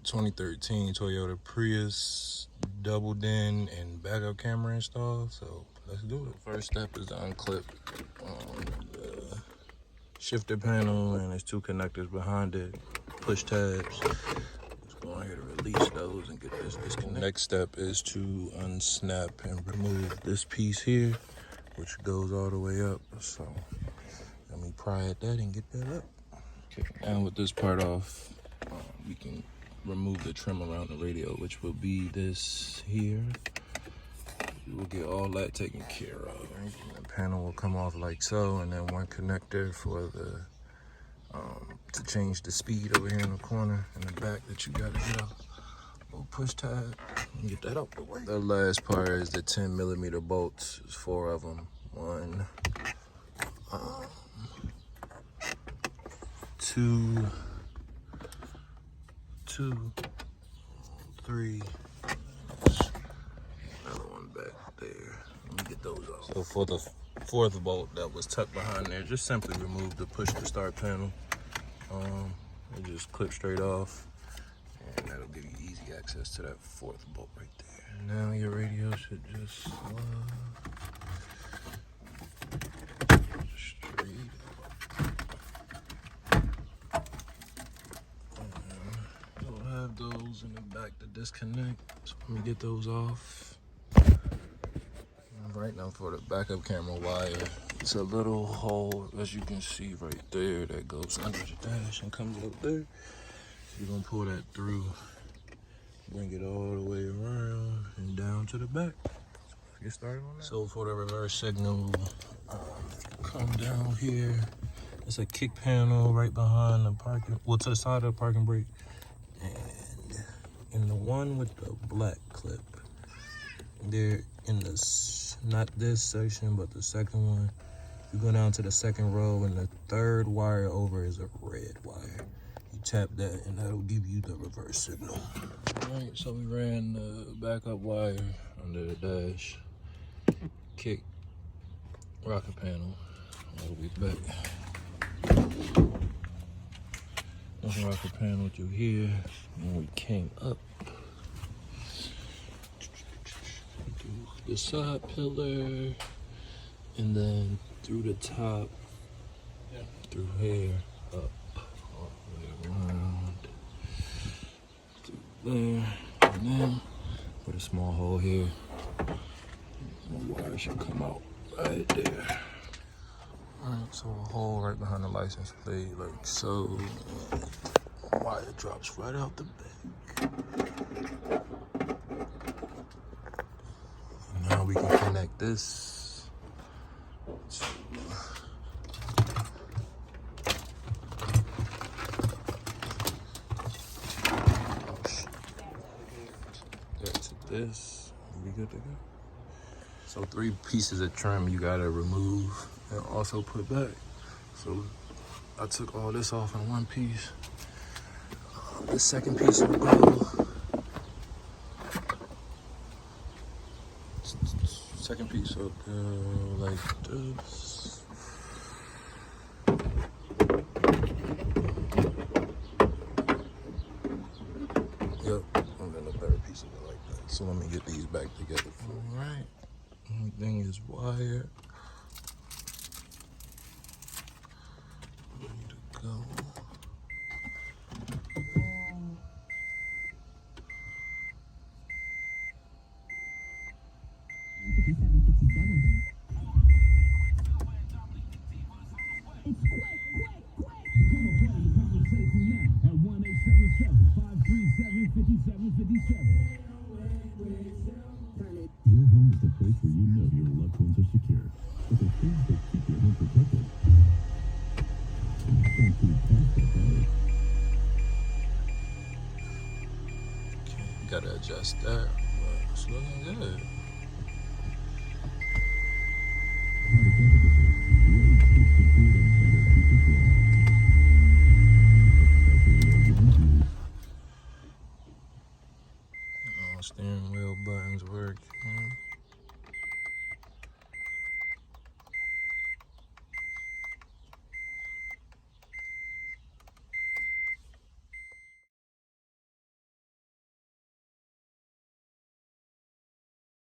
2013 Toyota Prius double din and backup camera installed, so let's do it. First step is to unclip the shifter panel, and there's two connectors behind it, push tabs. Let's go on here to release those and get this disconnected. Next step is to unsnap and remove this piece here, which goes all the way up. So let me pry at that and get that up. Okay, now with this part off, we can remove the trim around the radio, which will be this here. We'll get all that taken care of. The panel will come off like so, and then one connector for the to change the speed over here in the corner in the back that you gotta get off. Little push tab and get that out the way. The last part is the 10mm bolts. There's 4 of them. 1, 2, 3. Another one back there. Let me get those off. So for the 4th bolt that was tucked behind there, just simply remove the push to start panel. It just clips straight off, and that'll give you easy access to that 4th bolt right there. Now your radio should just slide straight up. You'll have those in the back to disconnect. So let me get those off. Right now for the backup camera wire, it's a little hole, as you can see right there, that goes under the dash and comes up there. You're gonna pull that through, bring it all the way around and down to the back. Let's get started on that. So for the reverse signal, come down here. It's a kick panel right behind the parking, well, to the side of the parking brake. And in the one with the black clip, there in this, not this section, but the second one, you go down to the second row, and the 3rd wire over is a red wire. You tap that, and that'll give you the reverse signal. All right, so we ran the backup wire under the dash, kick, rocker panel, all the way back. This rocker panel through here, and we came up. The side pillar, and then through the top, through here, up, all the way around, through there, and then with a small hole here. The wire should come out right there. Alright, so a hole right behind the license plate, like so. And wire drops right out the back. Now we can connect this to this. We good to go. So 3 pieces of trim you gotta remove and also put back. So I took all this off in one piece. The second piece will go. Second piece will go like this. Yep, and then the 3rd piece will go like that. So let me get these back together. All right, everything is wired. Ready to go. Your home is the place where you know your loved ones are secure. But the things that keep your home protected don't keep past that way. Okay, gotta adjust that, but it's looking good. Steering wheel buttons work.